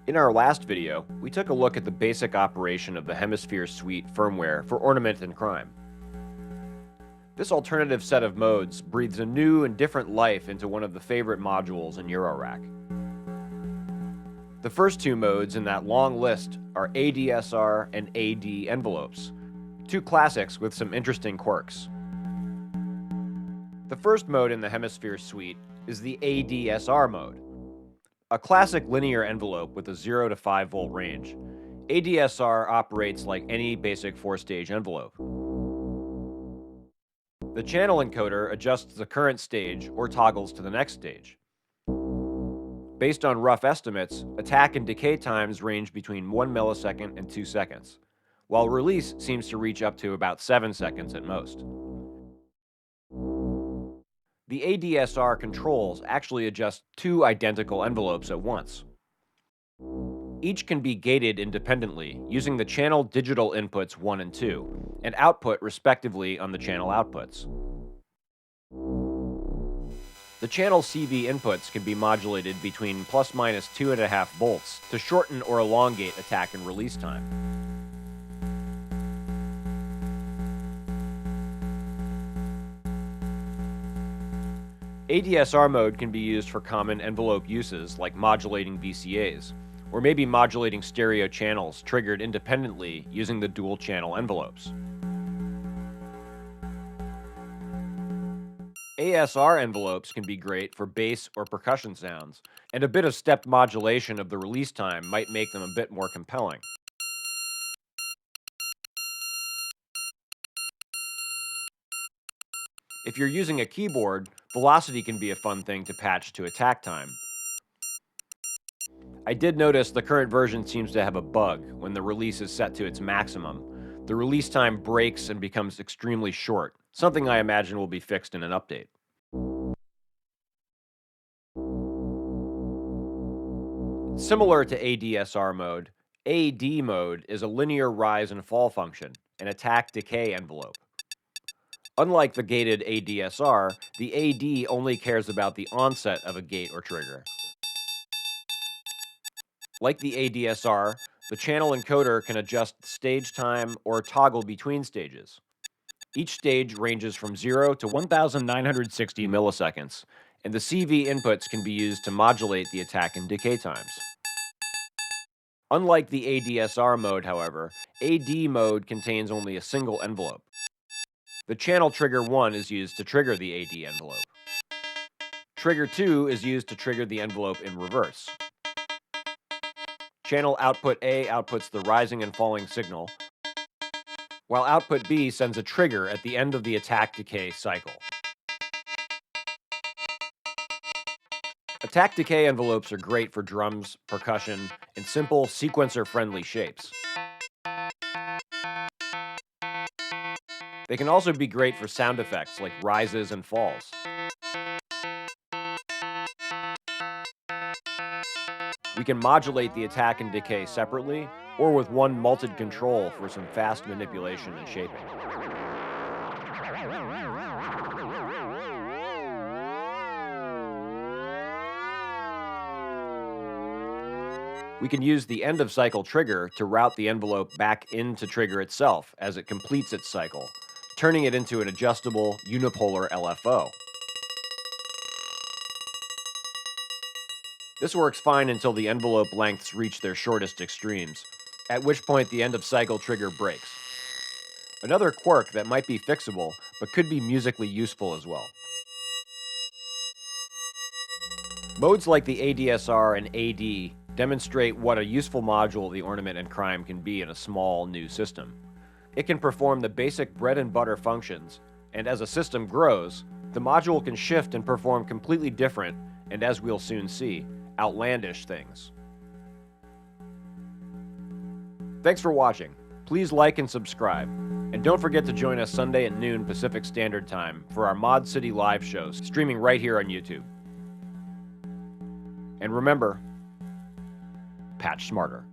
In our last video, we took a look at the basic operation of the Hemisphere Suite firmware for Ornament Crime. This alternative set of modes breathes a new and different life into one of the favorite modules in Eurorack. The first two modes in that long list are ADSR and AD envelopes, two classics with some interesting quirks. The first mode in the Hemisphere Suite is the ADSR mode. A classic linear envelope with a 0 to 5 volt range, ADSR operates like any basic 4-stage envelope. The channel encoder adjusts the current stage or toggles to the next stage. Based on rough estimates, attack and decay times range between 1 millisecond and 2 seconds, while release seems to reach up to about 7 seconds at most. The ADSR controls actually adjust two identical envelopes at once. Each can be gated independently using the channel digital inputs 1 and 2, and output respectively on the channel outputs. The channel CV inputs can be modulated between plus minus 2.5 volts to shorten or elongate attack and release time. ADSR mode can be used for common envelope uses like modulating VCAs, or maybe modulating stereo channels triggered independently using the dual channel envelopes. ASR envelopes can be great for bass or percussion sounds, and a bit of stepped modulation of the release time might make them a bit more compelling. If you're using a keyboard, velocity can be a fun thing to patch to attack time. I did notice the current version seems to have a bug when the release is set to its maximum. The release time breaks and becomes extremely short, something I imagine will be fixed in an update. Similar to ADSR mode, AD mode is a linear rise and fall function, an attack-decay envelope. Unlike the gated ADSR, the AD only cares about the onset of a gate or trigger. Like the ADSR, the channel encoder can adjust stage time or toggle between stages. Each stage ranges from 0 to 1960 milliseconds, and the CV inputs can be used to modulate the attack and decay times. Unlike the ADSR mode, however, AD mode contains only a single envelope. The channel trigger 1 is used to trigger the AD envelope. Trigger 2 is used to trigger the envelope in reverse. Channel output A outputs the rising and falling signal, while output B sends a trigger at the end of the attack-decay cycle. Attack-decay envelopes are great for drums, percussion, and simple sequencer-friendly shapes. They can also be great for sound effects like rises and falls. We can modulate the attack and decay separately, or with one malted control for some fast manipulation and shaping. We can use the end-of-cycle trigger to route the envelope back into trigger itself as it completes its cycle, turning it into an adjustable unipolar LFO. This works fine until the envelope lengths reach their shortest extremes, at which point the end-of-cycle trigger breaks. Another quirk that might be fixable, but could be musically useful as well. Modes like the ADSR and AD demonstrate what a useful module the Ornament Crime can be in a small, new system. It can perform the basic bread-and-butter functions, and as a system grows, the module can shift and perform completely different, and as we'll soon see, outlandish things. Thanks for watching. Please like and subscribe. And don't forget to join us Sunday at noon Pacific Standard Time for our Mod City live shows, streaming right here on YouTube. And remember, patch smarter.